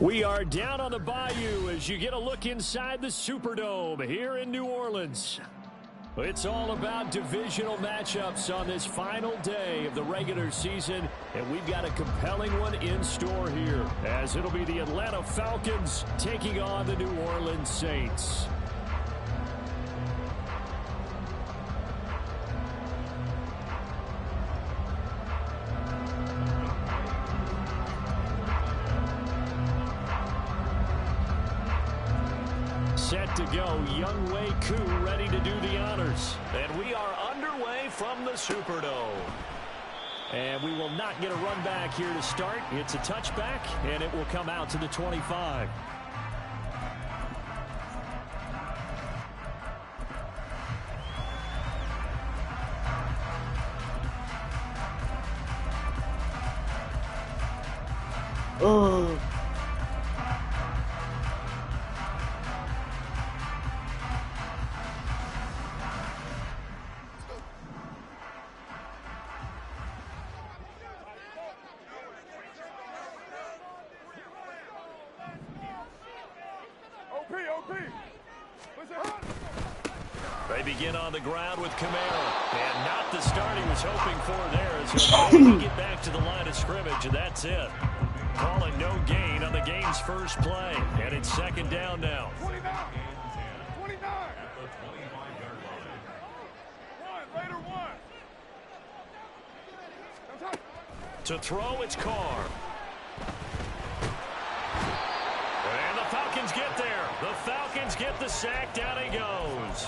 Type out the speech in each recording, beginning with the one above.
We are down on the bayou as you get a look inside the Superdome here in New Orleans. It's all about divisional matchups on this final day of the regular season, and we've got a compelling one in store here, as it'll be the Atlanta Falcons taking on the New Orleans Saints. Set to go, Younghoe Koo ready to do the honors. And we are underway from the Superdome. And we will not get a run back here to start. It's a touchback, and it will come out to the 25. Oh. They begin on the ground with Kamara, and not the start he was hoping for there as he'll get back to the line of scrimmage, and that's it. Calling no gain on the game's first play, and it's second down now. 29. One. To throw, it's Carr. And the Falcons get there. The Falcons get the sack. Down he goes.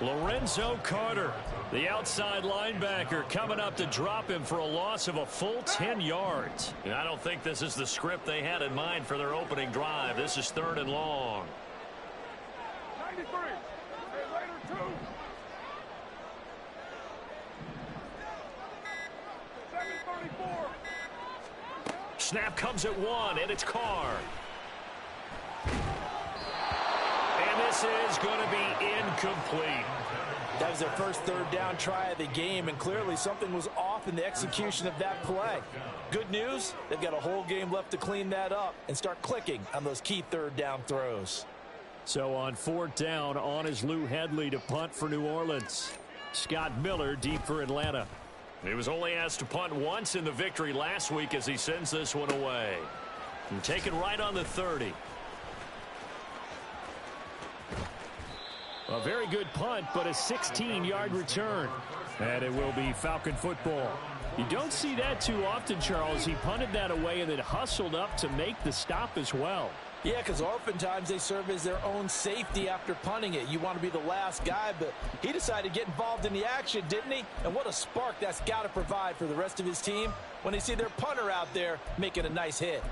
Lorenzo Carter, the outside linebacker, coming up to drop him for a loss of a full 10 yards. And I don't think this is the script they had in mind for their opening drive. This is 3rd and long. 93. Later 2. 734. Snap comes at 1, and it's Carr. And this is going to be incomplete. That was their first 3rd down try of the game, and clearly something was off in the execution of that play. Good news, they've got a whole game left to clean that up and start clicking on those key 3rd down throws. So on 4th down, on is Lou Hedley to punt for New Orleans. Scott Miller deep for Atlanta. He was only asked to punt once in the victory last week as he sends this one away. And taken right on the 30. A very good punt, but a 16-yard return. And it will be Falcon football. You don't see that too often, Charles. He punted that away and then hustled up to make the stop as well. Yeah, because oftentimes they serve as their own safety after punting it. You want to be the last guy, but he decided to get involved in the action, didn't he? And what a spark that's got to provide for the rest of his team when they see their punter out there making a nice hit.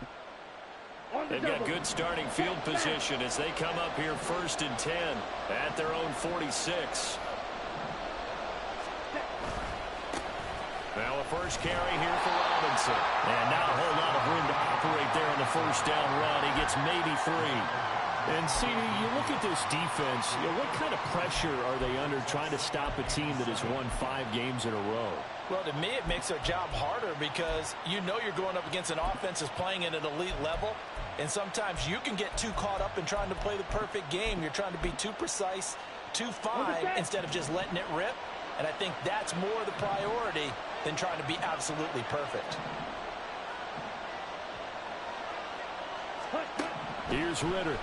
They've got good starting field position as they come up here 1st and 10 at their own 46. Now a first carry here for Robinson. And not a whole lot of room to operate there on the 1st down run. He gets maybe 3. And CD, you look at this defense, what kind of pressure are they under trying to stop a team that has won 5 games in a row? Well, to me, it makes their job harder because you know you're going up against an offense that's playing at an elite level. And sometimes you can get too caught up in trying to play the perfect game. You're trying to be too precise, too fine, instead of just letting it rip. And I think that's more the priority than trying to be absolutely perfect. Here's Ritter.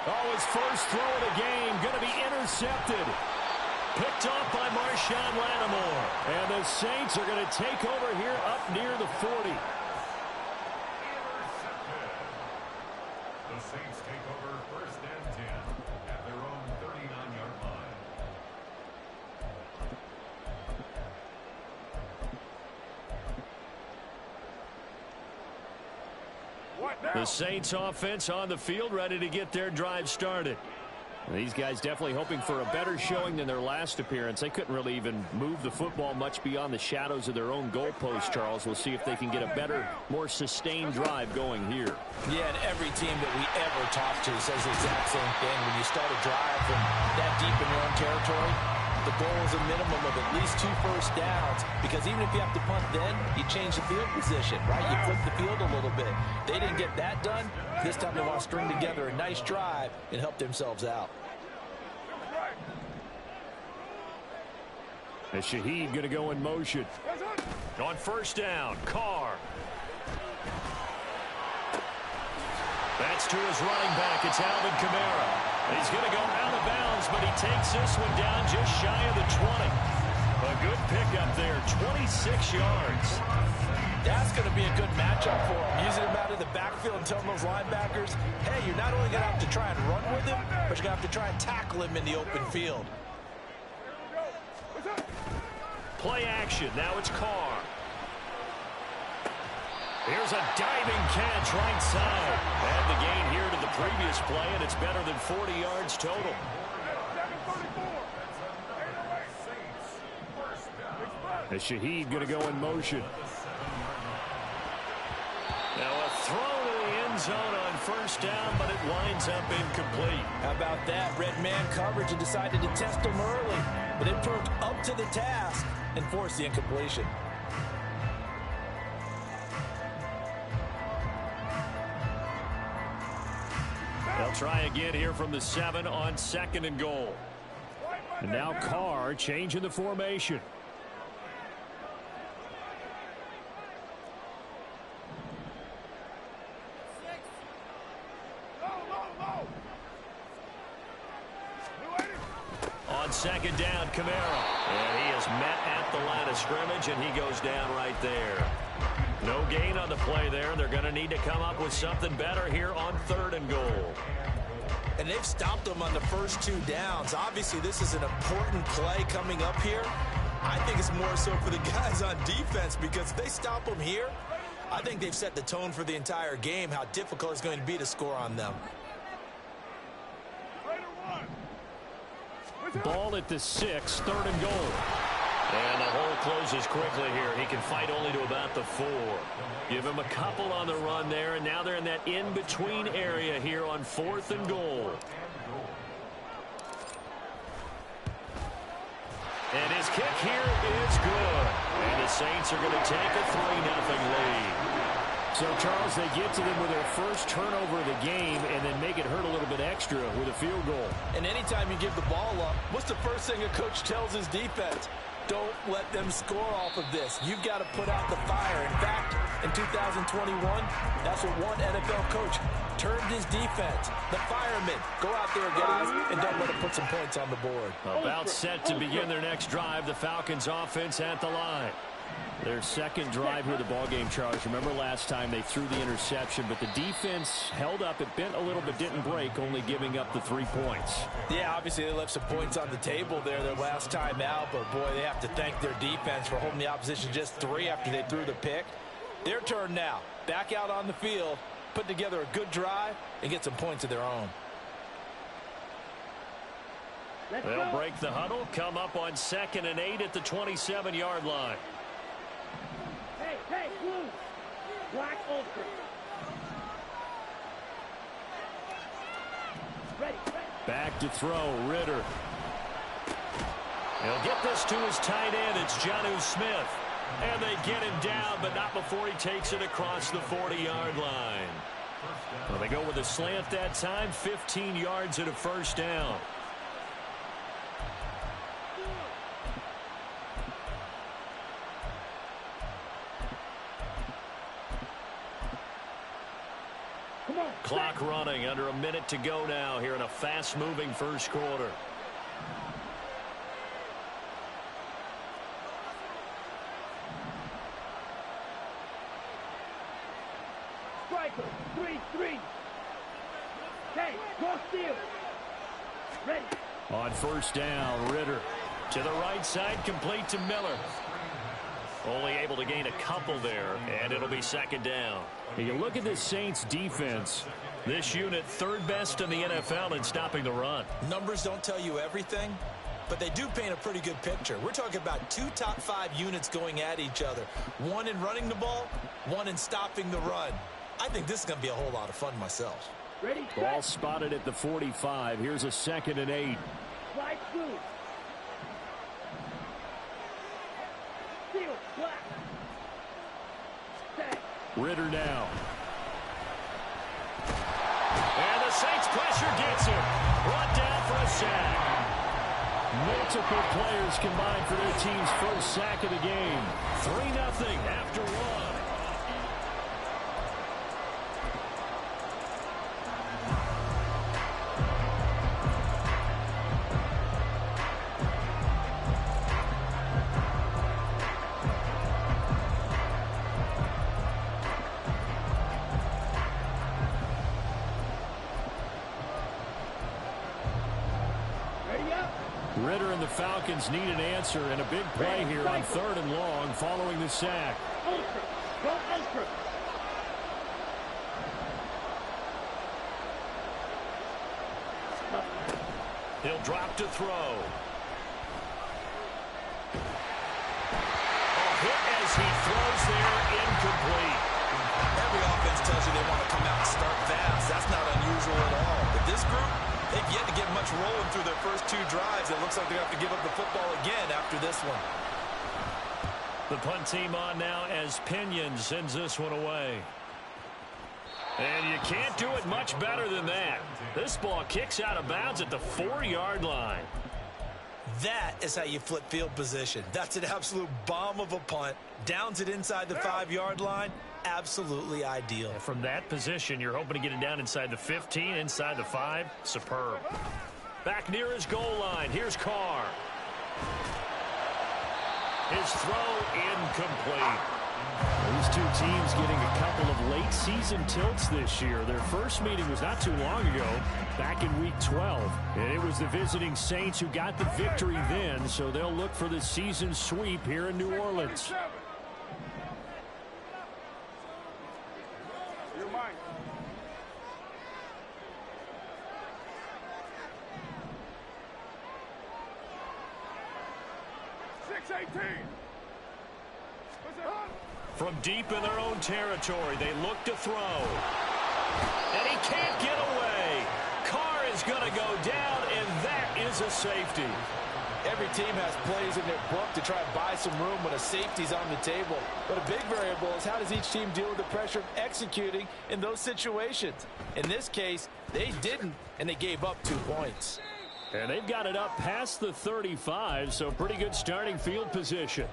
Oh, his first throw of the game going to be intercepted. Picked off by Marshawn Lattimore. And the Saints are going to take over here up near the 40. The Saints take over 1st and 10 at their own 39-yard line. What now? The Saints offense on the field ready to get their drive started. These guys definitely hoping for a better showing than their last appearance. They couldn't really even move the football much beyond the shadows of their own goalpost, Charles. We'll see if they can get a better, more sustained drive going here. Yeah, and every team that we ever talk to says the exact same thing. When you start a drive from that deep in your own territory, the goal is a minimum of at least 2 first downs, because even if you have to punt then, you change the field position, right? You flip the field a little bit. They didn't get that done. This time they want to string together a nice drive and help themselves out. And Shaheed going to go in motion. On first down, Carr. That's to his running back. It's Alvin Kamara. He's going to go out of bounds, but he takes this one down just shy of the 20. A good pickup there, 26 yards. That's going to be a good matchup for him. Using him out of the backfield and telling those linebackers, hey, you're not only going to have to try and run with him, but you're going to have to try and tackle him in the open field. Play action. Now it's Carr. Here's a diving catch right side. And the gain here to the previous play, and it's better than 40 yards total. As Shaheed going to go in motion. Now a throw to the end zone on first down, but it winds up incomplete. How about that? Red man coverage and decided to test him early, but it proved up to the task and forced the incompletion. They'll try again here from the 7 on 2nd and goal. And now Carr changing the formation. On 2nd down, Kamara. And he is met at the line of scrimmage, and he goes down right there. No gain on the play there. They're going to need to come up with something better here on 3rd and goal. And they've stopped them on the first 2 downs. Obviously, this is an important play coming up here. I think it's more so for the guys on defense, because if they stop them here, I think they've set the tone for the entire game, how difficult it's going to be to score on them. Ball at the 6, 3rd and goal. And the hole closes quickly here. He can fight only to about the 4. Give him a couple on the run there, and now they're in that in-between area here on 4th and goal. And his kick here is good. And the Saints are going to take a 3-0 lead. So, Charles, they get to them with their first turnover of the game and then make it hurt a little bit extra with a field goal. And anytime you give the ball up, what's the first thing a coach tells his defense? Don't let them score off of this. You've got to put out the fire. In fact, in 2021, that's what one NFL coach turned his defense. The firemen. Go out there, guys, and don't let them put some points on the board. About set to begin their next drive. The Falcons offense at the line. Their second drive here of the ballgame, Charles. Remember last time they threw the interception, but the defense held up. It bent a little but didn't break, only giving up the 3 points. Yeah, obviously they left some points on the table there their last time out, but boy, they have to thank their defense for holding the opposition just 3 after they threw the pick. Their turn now. Back out on the field, put together a good drive, and get some points of their own. They'll break the huddle, come up on 2nd and 8 at the 27-yard line. Hey, blue. Black ultra. Ready. Back to throw, Ritter. He'll get this to his tight end. It's Jonnu Smith. And they get him down, but not before he takes it across the 40-yard line. Well, they go with a slant that time, 15 yards and a first down. Clock running, under a minute to go now here in a fast-moving first quarter. Striker, 3-3. Hey, go steal. Ready. On first down, Ritter to the right side, complete to Miller. Only able to gain a couple there, and it'll be 2nd down. You look at this Saints defense. This unit, 3rd best in the NFL in stopping the run. Numbers don't tell you everything, but they do paint a pretty good picture. We're talking about 2 top 5 units going at each other. One in running the ball, one in stopping the run. I think this is going to be a whole lot of fun myself. Ready, ball spotted at the 45. Here's a 2nd and 8. Slide through. steal, black. Set. Ritter now. And the Saints pressure gets him. Brought down for a sack. Multiple players combined for their team's first sack of the game. 3-0 after one. Ritter and the Falcons need an answer, and a big play here on 3rd and long following the sack. Ultra. Go ultra. He'll drop to throw. A hit as he throws there, incomplete. Every offense tells you they want to come out and start fast. That's not unusual at all. But this group, they've yet to get much rolling through their first 2 drives. It looks like they have to give up the football again after this one. The punt team on now as Pinion sends this one away. And you can't do it much better than that. This ball kicks out of bounds at the 4-yard line. That is how you flip field position. That's an absolute bomb of a punt. Downs it inside the 5-yard line. Absolutely ideal. And from that position, you're hoping to get it down inside the 15, inside the 5. Superb. Back near his goal line. Here's Carr. His throw incomplete. These two teams getting a couple of late season tilts this year. Their first meeting was not too long ago, back in week 12. And it was the visiting Saints who got the victory then, so they'll look for the season sweep here in New Orleans. You're mine. From deep in their own territory, they look to throw. And he can't get away. Carr is going to go down, and that is a safety. Every team has plays in their book to try and buy some room when a safety's on the table. But a big variable is how does each team deal with the pressure of executing in those situations. In this case, they didn't, and they gave up 2 points. And they've got it up past the 35, so pretty good starting field position.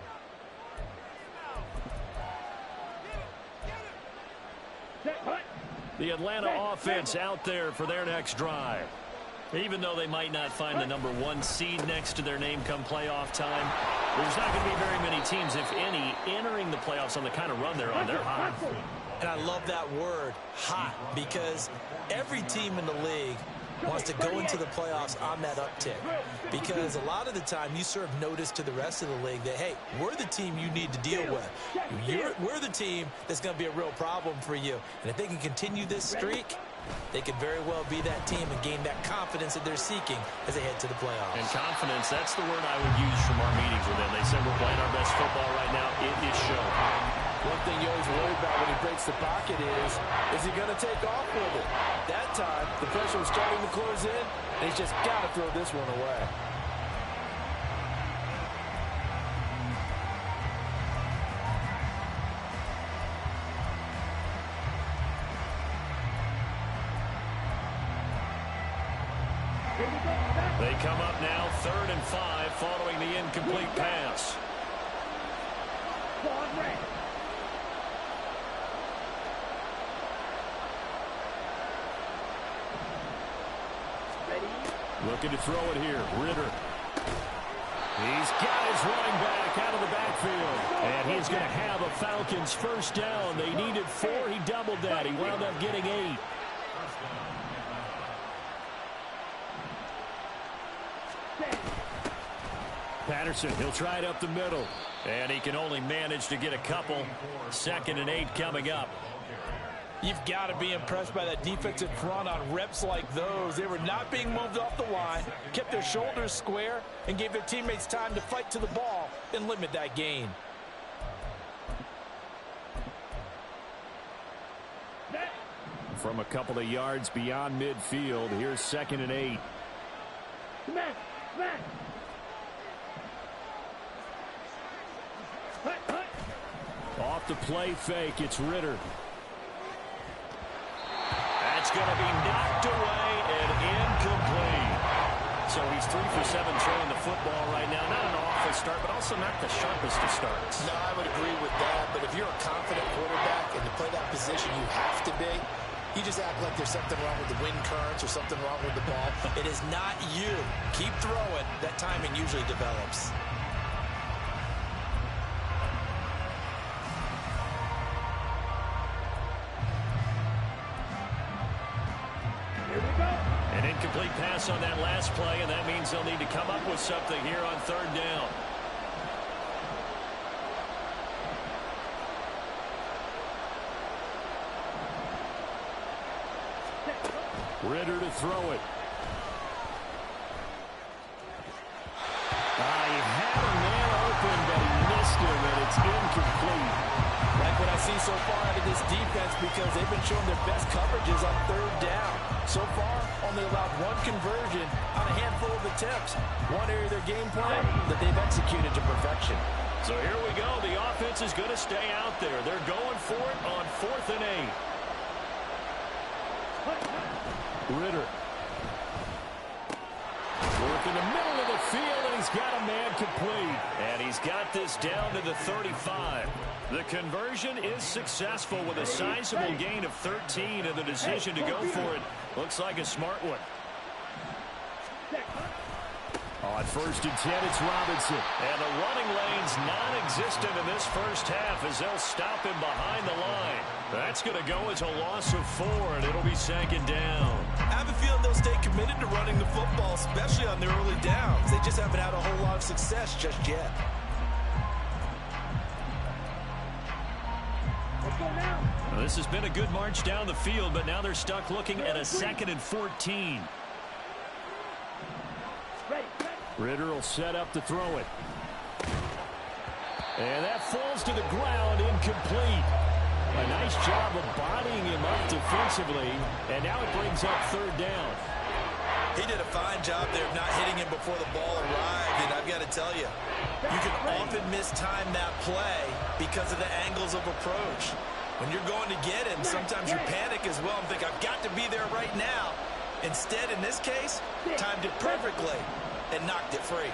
The Atlanta offense out there for their next drive. Even though they might not find the #1 seed next to their name come playoff time, there's not going to be very many teams, if any, entering the playoffs on the kind of run they're on. They're hot. And I love that word, hot, because every team in the league wants to go into the playoffs on that uptick. Because a lot of the time you serve notice to the rest of the league that, hey, we're the team you need to deal with. We're the team that's going to be a real problem for you. And if they can continue this streak, they could very well be that team and gain that confidence that they're seeking as they head to the playoffs. And confidence, that's the word I would use from our meetings with them. They said we're playing our best football right now. It is showing. One thing you always worry about when he breaks the pocket is he going to take off with it? That time, the pressure was starting to close in, and he's just got to throw this one away. They come up now 3rd and 5 following the incomplete pass. Looking to throw it here. Ritter. He's got his running back out of the backfield. And he's going to have a Falcons first down. They needed 4. He doubled that. He wound up getting 8. Patterson, he'll try it up the middle. And he can only manage to get a couple. 2nd and 8 coming up. You've got to be impressed by that defensive front on reps like those. They were not being moved off the line, kept their shoulders square, and gave their teammates time to fight to the ball and limit that gain. From a couple of yards beyond midfield, here's 2nd and 8. off the play fake. It's Ritter. That's going to be knocked away and incomplete. So he's 3 for 7 throwing the football right now. Not an awful start, but also not the sharpest of starts. No, I would agree with that. But if you're a confident quarterback and to play that position, you have to be. You just act like there's something wrong with the wind currents or something wrong with the ball. It is not you. Keep throwing. That timing usually develops. An incomplete pass on that last play, and that means they'll need to come up with something here on 3rd down. Ritter to throw it. He had a man open, but he missed him, and it's incomplete. Like what I see so far out of this defense, because they've been showing their best coverages on 3rd down. So far, only allowed 1 conversion on a handful of attempts. One area of their game plan that they've executed to perfection. So here we go. The offense is going to stay out there. They're going for it on 4th and 8. Ritter. Work in the middle of the field, and he's got a man complete. And he's got this down to the 35. The conversion is successful with a sizable gain of 13, and the decision to go for it looks like a smart one. On 1st and 10, it's Robinson. And the running lane's non-existent in this first half as they'll stop him behind the line. That's going to go as a loss of 4, and it'll be 2nd down. I have a feeling they'll stay committed to running the football, especially on their early downs. They just haven't had a whole lot of success just yet. Well, this has been a good march down the field, but now they're stuck looking at a 2nd and 14. Ritter will set up to throw it. And that falls to the ground, incomplete. A nice job of bodying him up defensively, and now it brings up 3rd down. He did a fine job there of not hitting him before the ball arrived, and I've got to tell you, you can often mistime that play because of the angles of approach. When you're going to get him, sometimes you panic as well and think, I've got to be there right now. Instead, in this case, timed it perfectly and knocked it free.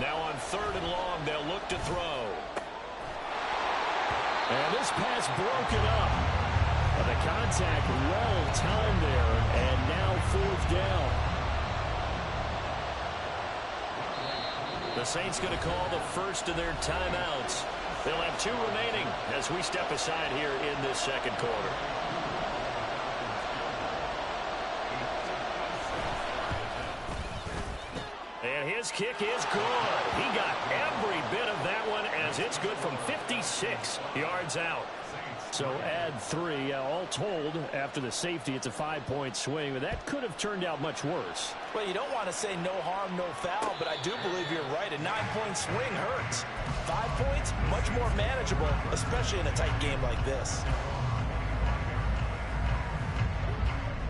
Now on 3rd and long, they'll look to throw. And this pass broken up. But the contact well timed there, and now 4th down. The Saints going to call the first of their timeouts. They'll have 2 remaining as we step aside here in this 2nd quarter. And his kick is good. He got every bit of that one as it's good from 56 yards out. So add 3. All told, after the safety, it's a 5-point swing. But that could have turned out much worse. Well, you don't want to say no harm, no foul, but I do believe you're right. A 9-point swing hurts. 5 points, much more manageable, especially in a tight game like this.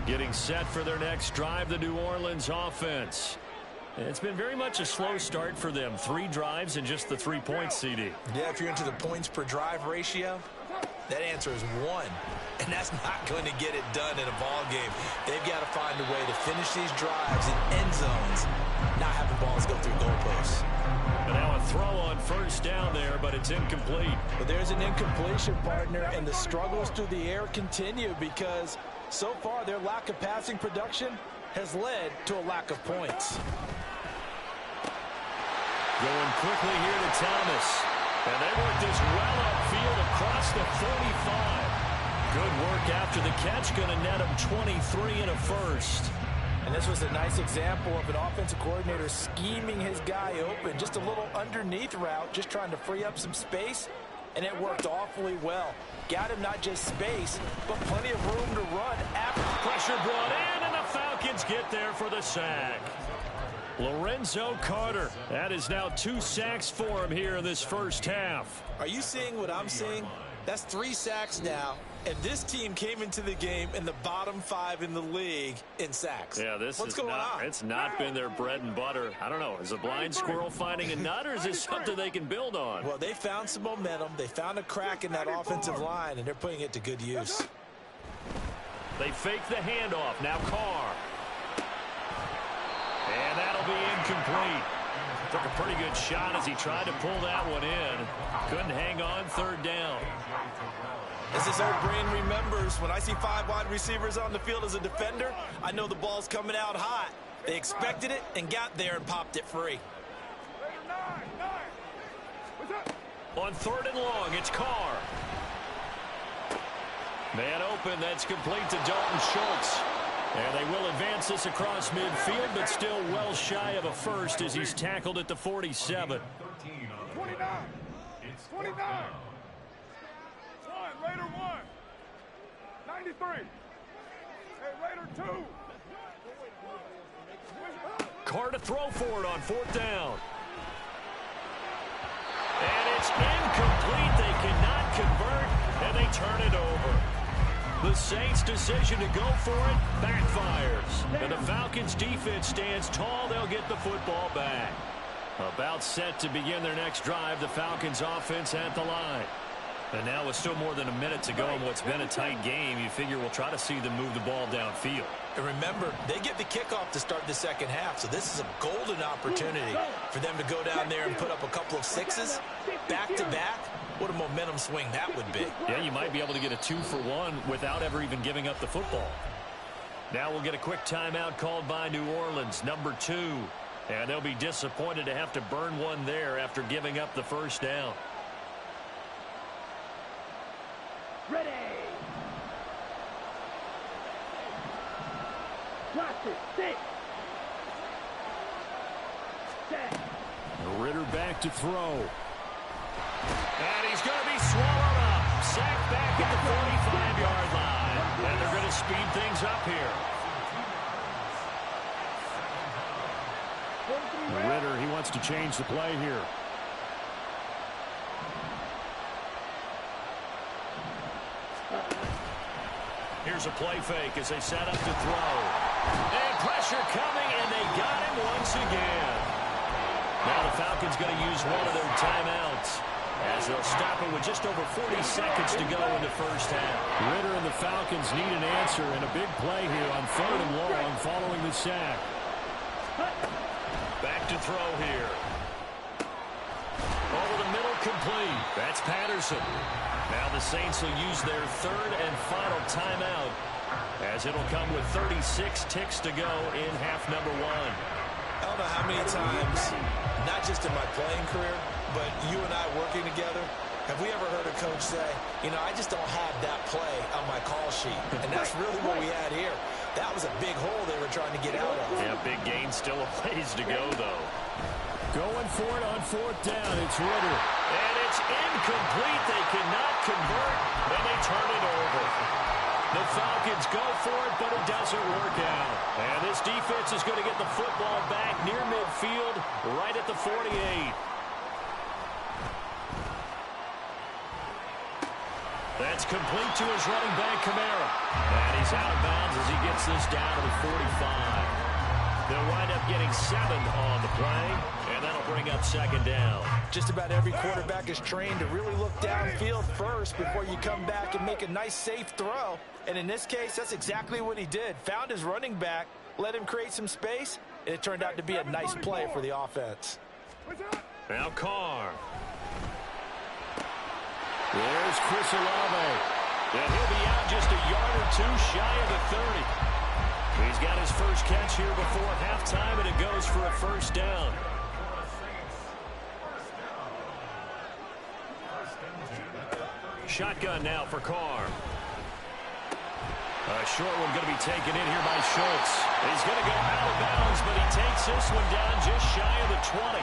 Getting set for their next drive, the New Orleans offense. It's been very much a slow start for them. 3 drives and just the 3 points, CD. Yeah, if you're into the points per drive ratio, that answer is 1. And that's not going to get it done in a ball game. They've got to find a way to finish these drives in end zones, not having balls go through goalposts. And now a throw on 1st down there, but it's incomplete. But there's an incompletion, partner, and the struggles through the air continue because so far their lack of passing production has led to a lack of points. Going quickly here to Thomas. And they work this well upfield across the 45. Good work after the catch. Going to net him 23 and a first. And this was a nice example of an offensive coordinator scheming his guy open. Just a little underneath route, just trying to free up some space. And it worked awfully well. Got him not just space, but plenty of room to run. After pressure brought in, and the Falcons get there for the sack. Lorenzo Carter. That is now 2 sacks for him here in this first half. Are you seeing what I'm seeing? That's 3 sacks now And this team came into the game in the bottom 5 in the league in sacks. Yeah, What's going on? It's not been their bread and butter. I don't know. Is a blind squirrel finding a nut, or is this something they can build on? Well, they found some momentum. They found a crack in that offensive line, and they're putting it to good use. They fake the handoff. Now Carr. And that'll be incomplete. Took a pretty good shot as he tried to pull that one in. Couldn't hang on, third down. As his old brain remembers, when I see 5 wide receivers on the field as a defender, I know the ball's coming out hot. They expected it and got there and popped it free. On third and long, it's Carr. Man open, that's complete to Dalton Schultz. And they will advance this across midfield, but still well shy of a first as he's tackled at the 47. 29. It's 29. Raider 1. 93. Hey, Raider 2. Carr to throw for it on fourth down. And it's incomplete. They cannot convert, and they turn it over. The Saints' decision to go for it backfires. And the Falcons' defense stands tall. They'll get the football back. About set to begin their next drive, the Falcons' offense at the line. And now with still more than a minute to go in what's been a tight game, you figure we'll try to see them move the ball downfield. And remember, they get the kickoff to start the second half, so this is a golden opportunity for them to go down there and put up a couple of sixes back-to-back. What a momentum swing that would be. Yeah, you might be able to get a 2-for-1 without ever even giving up the football. Now we'll get a quick timeout called by New Orleans, number 2. And they'll be disappointed to have to burn one there after giving up the first down. Ready. Watch it. 6. 7. Ritter back to throw. And he's going to be swallowed up. Sacked back at the 45-yard line. And they're going to speed things up here. Ritter, he wants to change the play here. Here's a play fake as they set up to throw. And pressure coming, and they got him once again. Now the Falcons going to use one of their timeouts as they'll stop it with just over 40 seconds to go in the first half. Ritter and the Falcons need an answer and a big play here on third and long following the sack. Back to throw here. Over the middle, complete. That's Patterson. Now the Saints will use their third and final timeout as it'll come with 36 ticks to go in half number 1. I don't know how many times, not just in my playing career, but you and I working together, have we ever heard a coach say, you know, I just don't have that play on my call sheet. And that's really what we had here. That was a big hole they were trying to get out of. Yeah, big gain, still a ways to go, though. Going for it on fourth down, it's Ritter. And it's incomplete. They cannot convert, and they turn it over. The Falcons go for it, but it doesn't work out. And this defense is going to get the football back near midfield, right at the 48. That's complete to his running back, Kamara. And he's out of bounds as he gets this down to the 45. They'll wind up getting 7 on the play, and that'll bring up second down. Just about every quarterback is trained to really look downfield first before you come back and make a nice, safe throw. And in this case, that's exactly what he did. Found his running back, let him create some space, and it turned out to be a nice play for the offense. Now Carr. There's Chris Olave. And he'll be out just a yard or two shy of the 30. He's got his first catch here before halftime, and it goes for a first down. Shotgun now for Carr. A short one going to be taken in here by Schultz. He's going to go out of bounds, but he takes this one down just shy of the 20.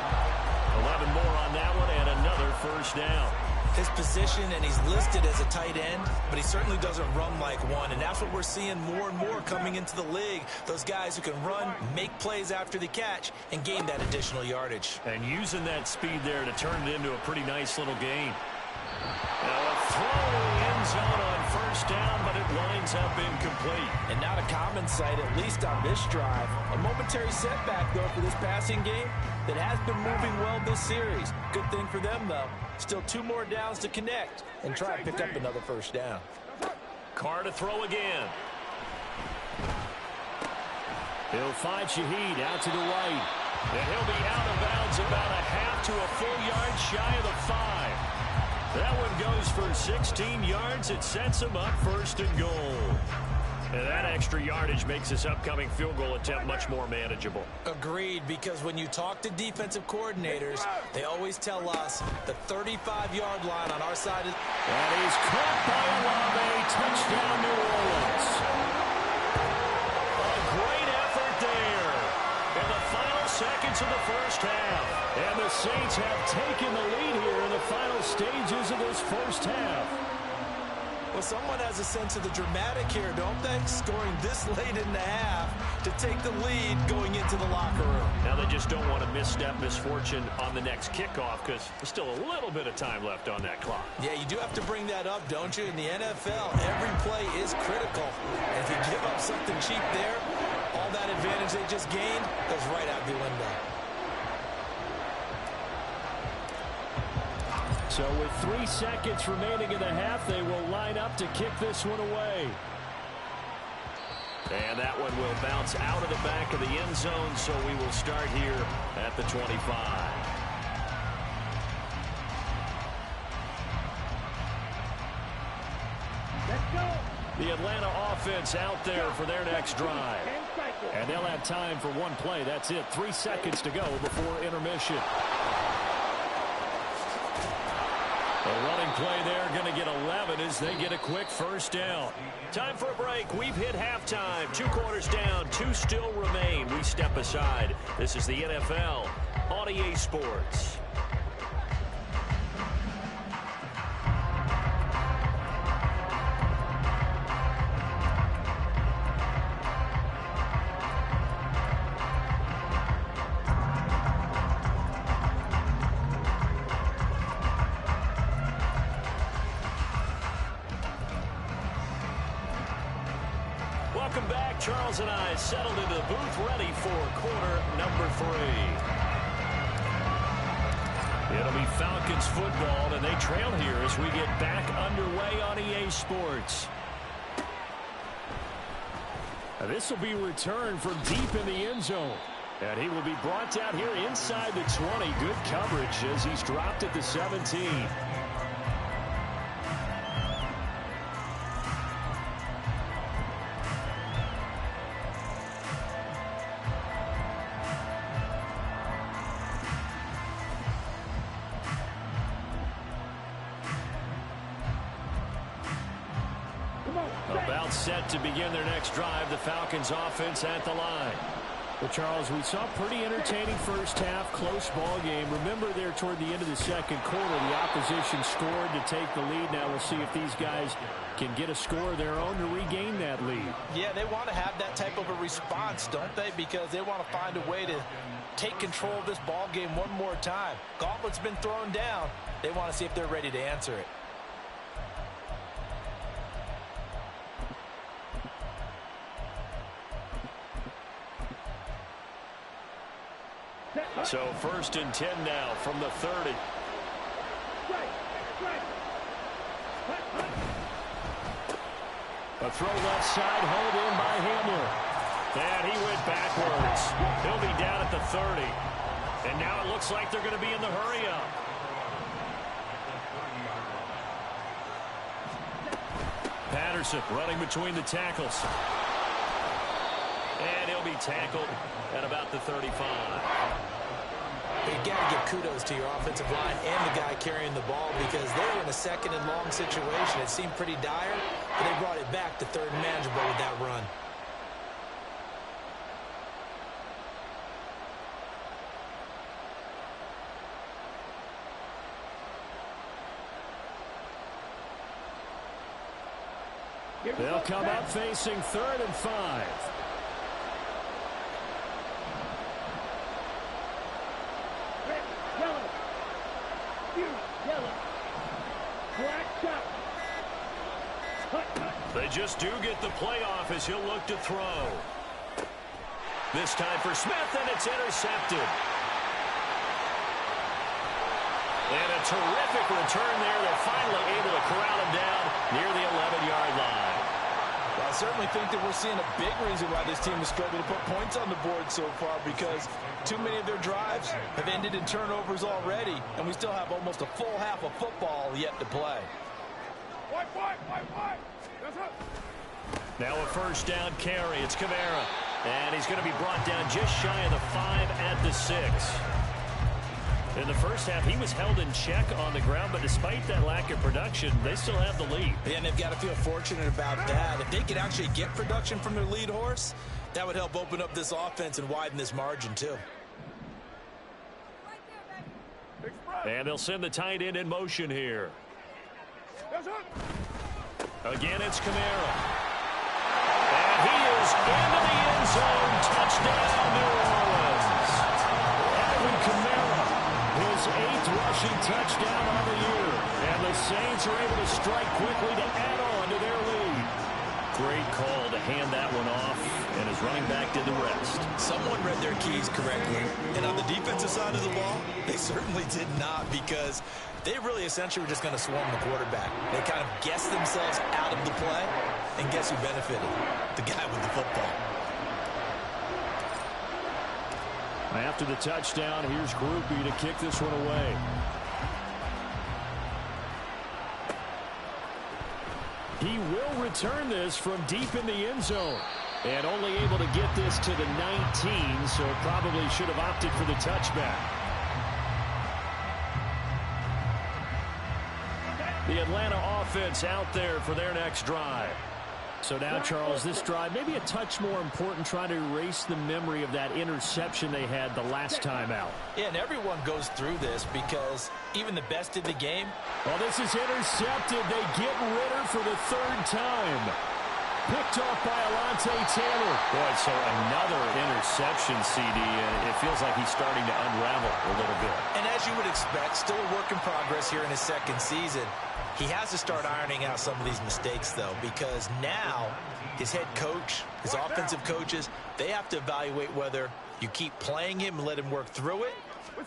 11 more on that one, and another first down. His position, and he's listed as a tight end, but he certainly doesn't run like one, and that's what we're seeing more and more coming into the league. Those guys who can run, make plays after the catch, and gain that additional yardage. And using that speed there to turn it into a pretty nice little gain. Now a throw to the end zone on first down, but it winds up incomplete. And not a common sight, at least on this drive. A momentary setback, though, for this passing game that has been moving well this series. Good thing for them, though. Still 2 more downs to connect and try to pick up another first down. Carr to throw again. He'll find Shaheed out to the right. And he'll be out of bounds about a half to a full yard shy of the 5. That one goes for 16 yards. It sets him up first and goal. And that extra yardage makes this upcoming field goal attempt much more manageable. Agreed, because when you talk to defensive coordinators, they always tell us the 35-yard line on our side is... That is caught by Olave. Touchdown, New Orleans. A great effort there in the final seconds of the first half. And the Saints have taken the lead here in the final stages of this first half. Well, someone has a sense of the dramatic here, don't they? Scoring this late in the half to take the lead going into the locker room. Now they just don't want to misstep misfortune on the next kickoff because there's still a little bit of time left on that clock. Yeah, you do have to bring that up, don't you? In the NFL, every play is critical. And if you give up something cheap there, all that advantage they just gained goes right out the window. So with 3 seconds remaining in the half, they will line up to kick this one away. And that one will bounce out of the back of the end zone, so we will start here at the 25. Let's go. The Atlanta offense out there for their next drive. And they'll have time for one play. That's it. 3 seconds to go before intermission. A running play there, going to get 11 as they get a quick first down. Time for a break. We've hit halftime. 2 quarters down, 2 still remain. We step aside. This is the NFL on EA Sports. Welcome back. Charles and I settled into the booth ready for quarter number 3. It'll be Falcons football, and they trail here as we get back underway on EA Sports. This will be returned from deep in the end zone. And he will be brought down here inside the 20. Good coverage as he's dropped at the 17. About set to begin their next drive, the Falcons offense at the line. Well, Charles, we saw pretty entertaining first half, close ball game. Remember there toward the end of the second quarter, the opposition scored to take the lead. Now we'll see if these guys can get a score of their own to regain that lead. Yeah, they want to have that type of a response, don't they? Because they want to find a way to take control of this ball game one more time. Gauntlet's been thrown down. They want to see if they're ready to answer it. So 1st and 10 now from the 30. A throw left side, hold in by Hamler. And he went backwards. He'll be down at the 30. And now it looks like they're going to be in the hurry-up. Patterson running between the tackles. And he'll be tackled at about the 35. You got to give kudos to your offensive line and the guy carrying the ball because they were in a second and long situation. It seemed pretty dire, but they brought it back to third and manageable with that run. They'll come up facing 3rd and 5. Yellow. Black shot. They just do get the play off as he'll look to throw. This time for Smith, and it's intercepted. And a terrific return there. They're finally able to corral him down near the 11-yard line. Well, I certainly think that we're seeing a big reason why this team has struggled to put points on the board so far, because too many of their drives have ended in turnovers already, and we still have almost a full half of football yet to play. White. That's it. Now a first down carry. It's Kamara. And he's going to be brought down just shy of the 5 at the 6. In the first half, he was held in check on the ground, but despite that lack of production, they still have the lead. Yeah, and they've got to feel fortunate about that. If they could actually get production from their lead horse, that would help open up this offense and widen this margin, too. And they'll send the tight end in motion here. That's it. Again, it's Kamara. And he is into the end zone. Touchdown, New Orleans. Alvin Kamara, his 8th rushing touchdown on the year. And the Saints are able to strike quickly to add on to their lead. Great call to hand that one off, and his running back did the rest. Someone read their keys correctly, and on the defensive side of the ball, they certainly did not, because they really essentially were just going to swarm the quarterback. They kind of guessed themselves out of the play, and guess who benefited? The guy with the football. After the touchdown, here's Groupie to kick this one away. He will return this from deep in the end zone. And only able to get this to the 19, so probably should have opted for the touchback. The Atlanta offense out there for their next drive. So now, Charles, this drive maybe a touch more important, trying to erase the memory of that interception they had the last time out. Yeah, and everyone goes through this, because even the best in the game. Well, this is intercepted. They get Ritter for the 3rd time. Picked off by Alontae Taylor. Boy, so another interception, CD, and it feels like he's starting to unravel a little bit. And as you would expect, still a work in progress here in his 2nd season. He has to start ironing out some of these mistakes, though, because now his head coach, his offensive coaches, they have to evaluate whether you keep playing him and let him work through it,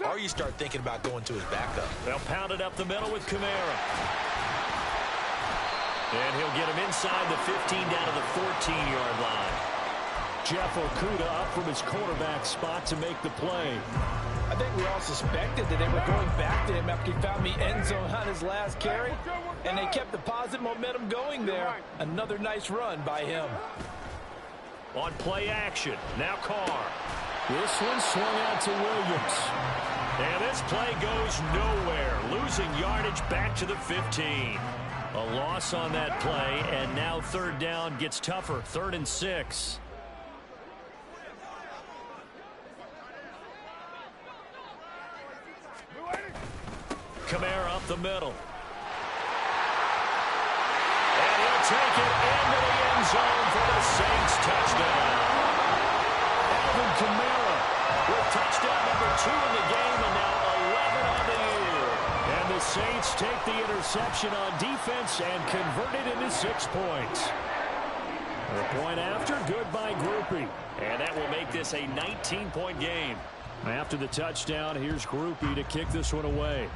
or you start thinking about going to his backup. They'll pound it up the middle with Kamara. And he'll get him inside the 15 down to the 14-yard line. Jeff Okudah up from his quarterback spot to make the play. I think we all suspected that they were going back to him after he found the end zone on his last carry, and they kept the positive momentum going there. Another nice run by him. On play action, now Carr. This one swung out to Williams. And this play goes nowhere, losing yardage back to the 15. A loss on that play, and now 3rd down gets tougher, 3rd and 6. Kamara up the middle. And he'll take it into the end zone for the Saints touchdown. Alvin Kamara with touchdown number 2 in the game, and now 11 on the year. And the Saints take the interception on defense and convert it into 6 points. The point after, good by Groupie. And that will make this a 19-point game. After the touchdown, here's Groupie to kick this one away.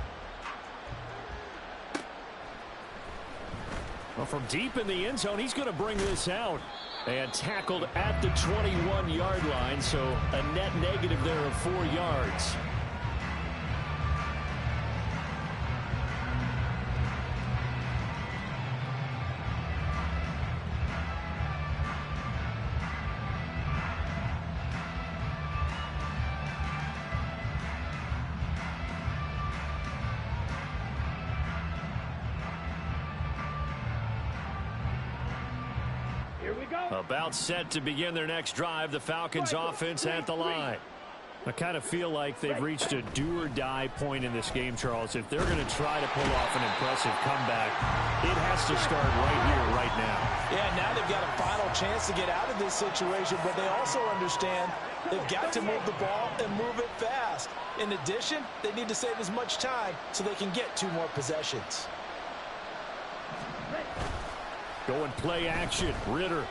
Well, from deep in the end zone, he's going to bring this out. And tackled at the 21-yard line, so a net negative there of 4 yards. About set to begin their next drive, the Falcons offense at the line. I kind of feel like they've reached a do-or-die point in this game, Charles. If they're going to try to pull off an impressive comeback, it has to start right here, right now. Yeah, now they've got a final chance to get out of this situation, but they also understand they've got to move the ball and move it fast. In addition, they need to save as much time so they can get 2 more possessions. Going play action. Ritter.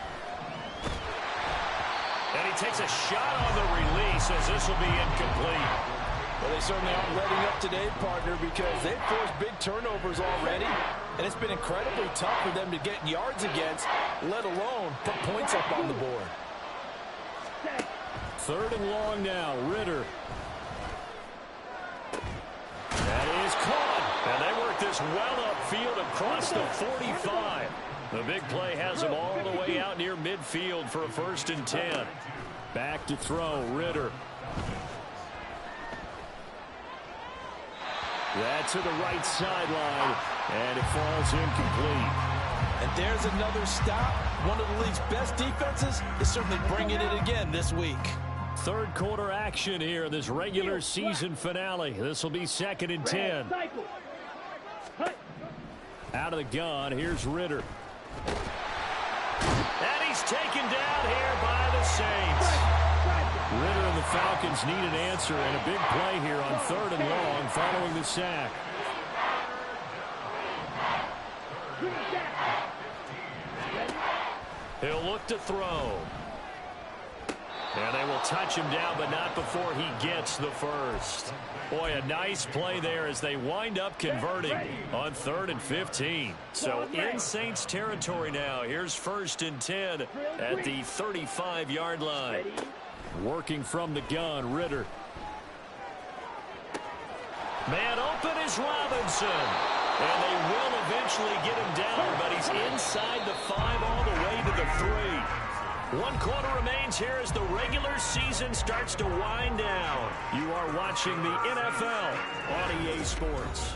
And he takes a shot on the release as this will be incomplete. Well, they certainly aren't letting up today, partner, because they've forced big turnovers already. And it's been incredibly tough for them to get yards against, let alone put points up on the board. 3rd and long now. Ritter. That is caught. And they work this well upfield across the 45. The big play has them all the way out near midfield for a 1st and 10. Back to throw. Ritter. That's to the right sideline, and it falls incomplete. And there's another stop. One of the league's best defenses is certainly bringing it again this week. 3rd quarter action here in this regular season finale. This will be 2nd and 10. Out of the gun, here's Ritter. And he's taken down here by the Saints. Ritter and the Falcons need an answer, and a big play here on 3rd and long following the sack. He'll look to throw. And they will touch him down, but not before he gets the first. Boy, a nice play there as they wind up converting on 3rd and 15. So in Saints territory now. Here's 1st and 10 at the 35-yard line. Working from the gun, Ritter. Man open is Robinson. And they will eventually get him down, but he's inside the 5 all the way to the 3. 1 quarter remains here as the regular season starts to wind down. You are watching the NFL on EA Sports.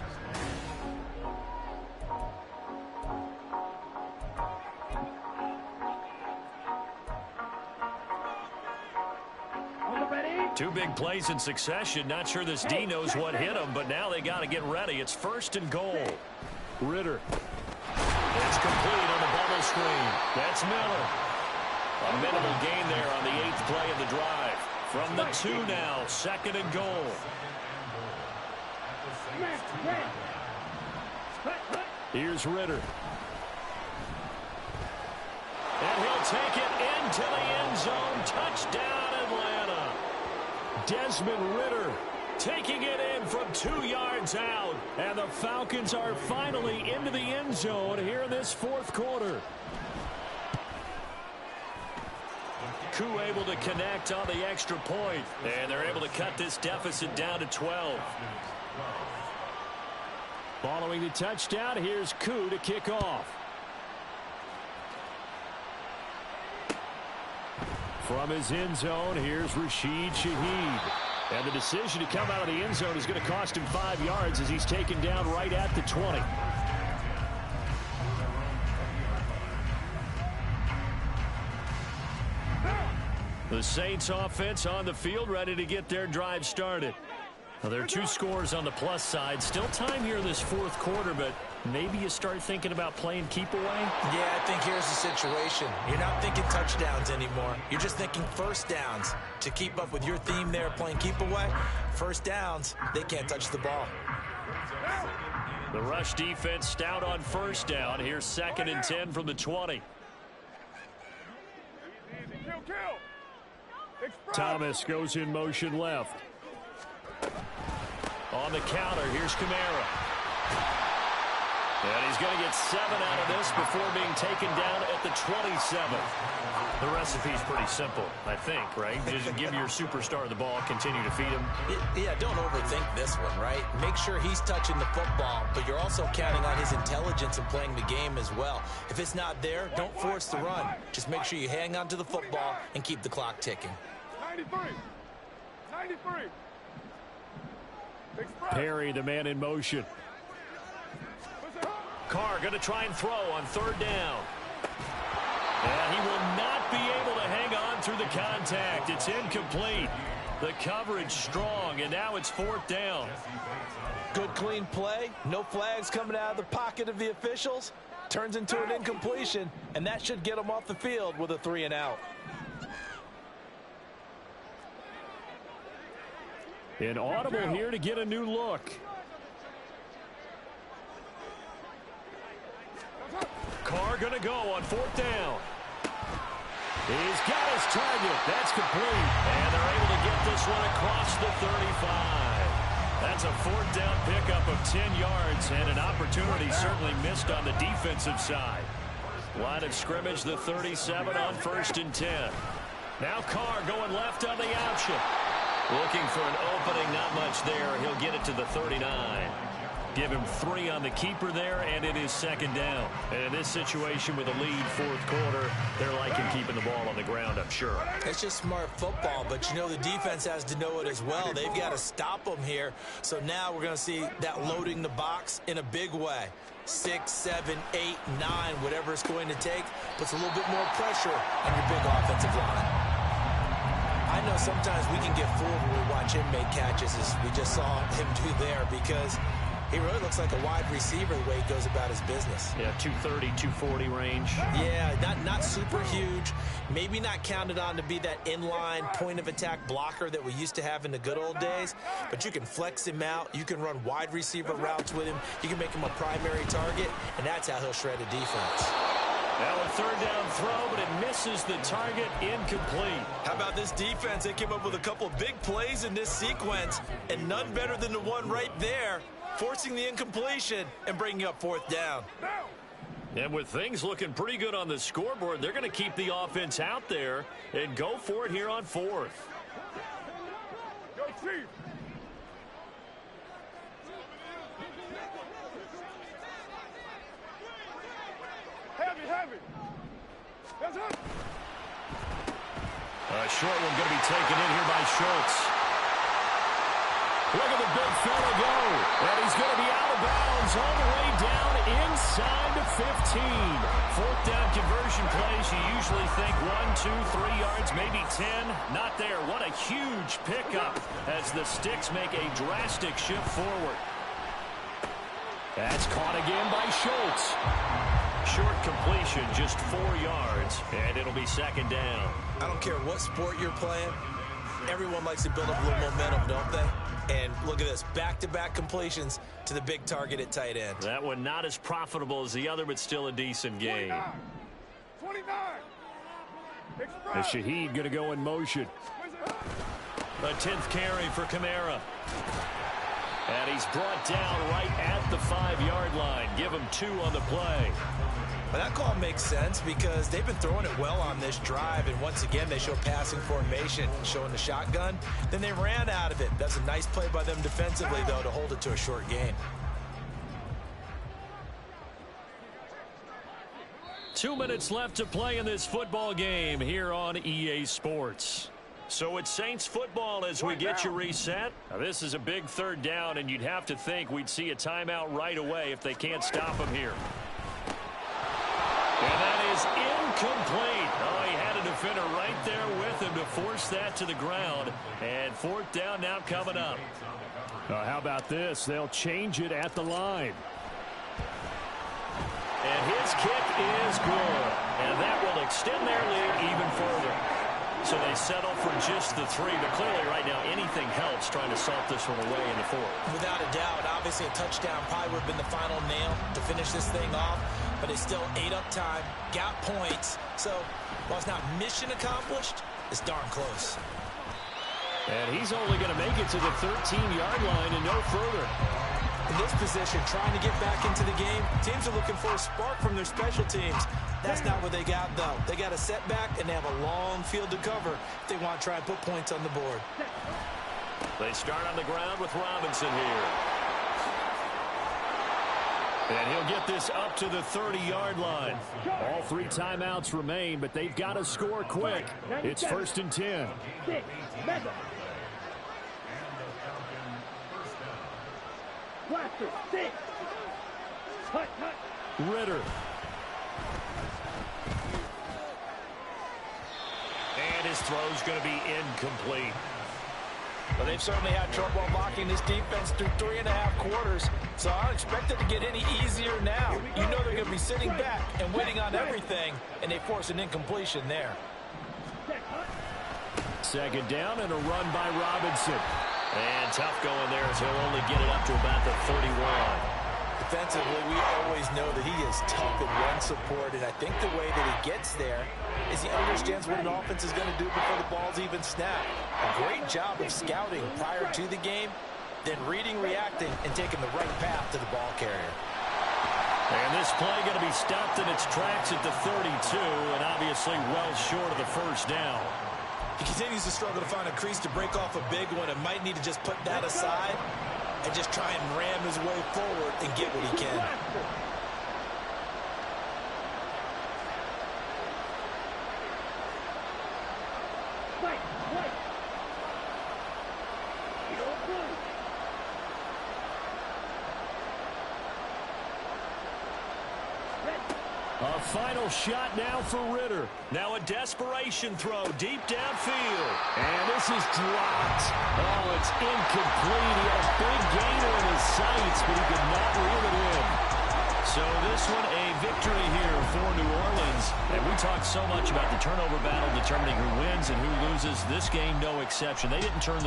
Two big plays in succession. Not sure this D knows what hit him, but now they got to get ready. It's 1st and goal. Ritter. It's complete on the bubble screen. That's Miller. A minimal gain there on the 8th play of the drive. From the 2 now, 2nd and goal. Here's Ritter. And he'll take it into the end zone. Touchdown, Atlanta. Desmond Ritter taking it in from 2 yards out. And the Falcons are finally into the end zone here in this 4th quarter. Koo able to connect on the extra point. And they're able to cut this deficit down to 12. Following the touchdown, here's Koo to kick off. From his end zone, here's Rashid Shaheed. And the decision to come out of the end zone is going to cost him 5 yards as he's taken down right at the 20. The Saints offense on the field, ready to get their drive started. Well, there are 2 scores on the plus side. Still time here in this 4th quarter, but maybe you start thinking about playing keep away? Yeah, I think here's the situation. You're not thinking touchdowns anymore. You're just thinking 1st downs. To keep up with your theme there, playing keep away, 1st downs, they can't touch the ball. The rush defense stout on 1st down. Here's 2nd and 10 from the 20. Thomas goes in motion left. On the counter, here's Kamara. And he's going to get 7 out of this before being taken down at the 27. The recipe's pretty simple, I think, right? Just give your superstar the ball, continue to feed him. Yeah, don't overthink this one, right? Make sure he's touching the football, but you're also counting on his intelligence and playing the game as well. If it's not there, don't force the run. Just make sure you hang on to the football and keep the clock ticking. 93. 93. Perry, the man in motion. Carr going to try and throw on 3rd down. And he will not be able to hang on through the contact. It's incomplete. The coverage strong, and now it's 4th down. Good clean play. No flags coming out of the pocket of the officials. Turns into an incompletion, and that should get them off the field with a 3 and out. An audible here to get a new look. Carr going to go on 4th down. He's got his target. That's complete. And they're able to get this one across the 35. That's a 4th down pickup of 10 yards and an opportunity certainly missed on the defensive side. Line of scrimmage, the 37 on 1st and 10. Now Carr going left on the option. Looking for an opening, not much there. He'll get it to the 39. Give him 3 on the keeper there, and it is 2nd down. And in this situation with a lead 4th quarter, they're liking keeping the ball on the ground, I'm sure. It's just smart football, but you know the defense has to know it as well. They've got to stop them here. So now we're going to see that loading the box in a big way. 6, 7, 8, 9, whatever it's going to take, puts a little bit more pressure on your big offensive line. I know sometimes we can get fooled when we watch him make catches, as we just saw him do there, because he really looks like a wide receiver the way he goes about his business. Yeah, 230, 240 range. Yeah, not super huge. Maybe not counted on to be that inline point-of-attack blocker that we used to have in the good old days. But you can flex him out. You can run wide receiver routes with him. You can make him a primary target, and that's how he'll shred a defense. Now a 3rd down throw, but it misses the target, incomplete. How about this defense? They came up with a couple of big plays in this sequence, and none better than the one right there, forcing the incompletion and bringing up 4th down. And with things looking pretty good on the scoreboard, they're going to keep the offense out there and go for it here on 4th. Go Chief. Heavy. That's it. A short one going to be taken in here by Schultz. Look at the big fella go. And he's going to be out of bounds all the way down inside the 15. 4th down conversion plays, you usually think 1, 2, 3 yards, maybe 10. Not there. What a huge pickup as the Sticks make a drastic shift forward. That's caught again by Schultz. Short completion, just 4 yards, and it'll be 2nd down. I don't care what sport you're playing. Everyone likes to build up a little momentum, don't they? And look at this, back-to-back completions to the big target at tight end. That one not as profitable as the other, but still a decent game. 29. And Shaheed going to go in motion. A 10th carry for Kamara. And he's brought down right at the 5-yard line. Give him 2 on the play. Well, that call makes sense because they've been throwing it well on this drive, and once again they show passing formation, showing the shotgun. Then they ran out of it. That's a nice play by them defensively, though, to hold it to a short gain. 2 minutes left to play in this football game here on EA Sports. So it's Saints football as we get you reset. Now, this is a big 3rd down, and you'd have to think we'd see a timeout right away if they can't stop him here. And that is incomplete. Oh, he had a defender right there with him to force that to the ground. And 4th down now coming up. How about this? They'll change it at the line. And his kick is good. And that will extend their lead even further. So they settle for just the 3, but clearly right now anything helps trying to salt this one away in the 4th. Without a doubt, obviously a touchdown probably would have been the final nail to finish this thing off, but it's still 8 up time, got points, so while it's not mission accomplished, it's darn close. And he's only going to make it to the 13-yard line and no further. In this position, trying to get back into the game, teams are looking for a spark from their special teams. That's not what they got, though. They got a setback, and they have a long field to cover if they want to try and put points on the board. They start on the ground with Robinson here. And he'll get this up to the 30-yard line. All 3 timeouts remain, but they've got to score quick. It's 1st and 10. Ritter. And his throw's going to be incomplete. Well, they've certainly had trouble unlocking this defense through 3.5 quarters, so I don't expect it to get any easier now. You know they're going to be sitting back and waiting on everything, and they force an incompletion there. 2nd down and a run by Robinson. And tough going there as he'll only get it up to about the 31. Defensively, we always know that he is tough in run support, and I think the way that he gets there is he understands what an offense is going to do before the ball's even snapped. A great job of scouting prior to the game, then reading, reacting, and taking the right path to the ball carrier. And this play going to be stopped in its tracks at the 32, and obviously well short of the first down. He continues to struggle to find a crease to break off a big one and might need to just put that aside and just try and ram his way forward and get what he can. A final shot now for Ritter. Now a desperation throw deep downfield. And this is dropped. Oh, it's incomplete. He had a big gainer in his sights, but he could not reel it in. So this one a victory here for New Orleans. And we talked so much about the turnover battle determining who wins and who loses. This game, no exception. They didn't turn the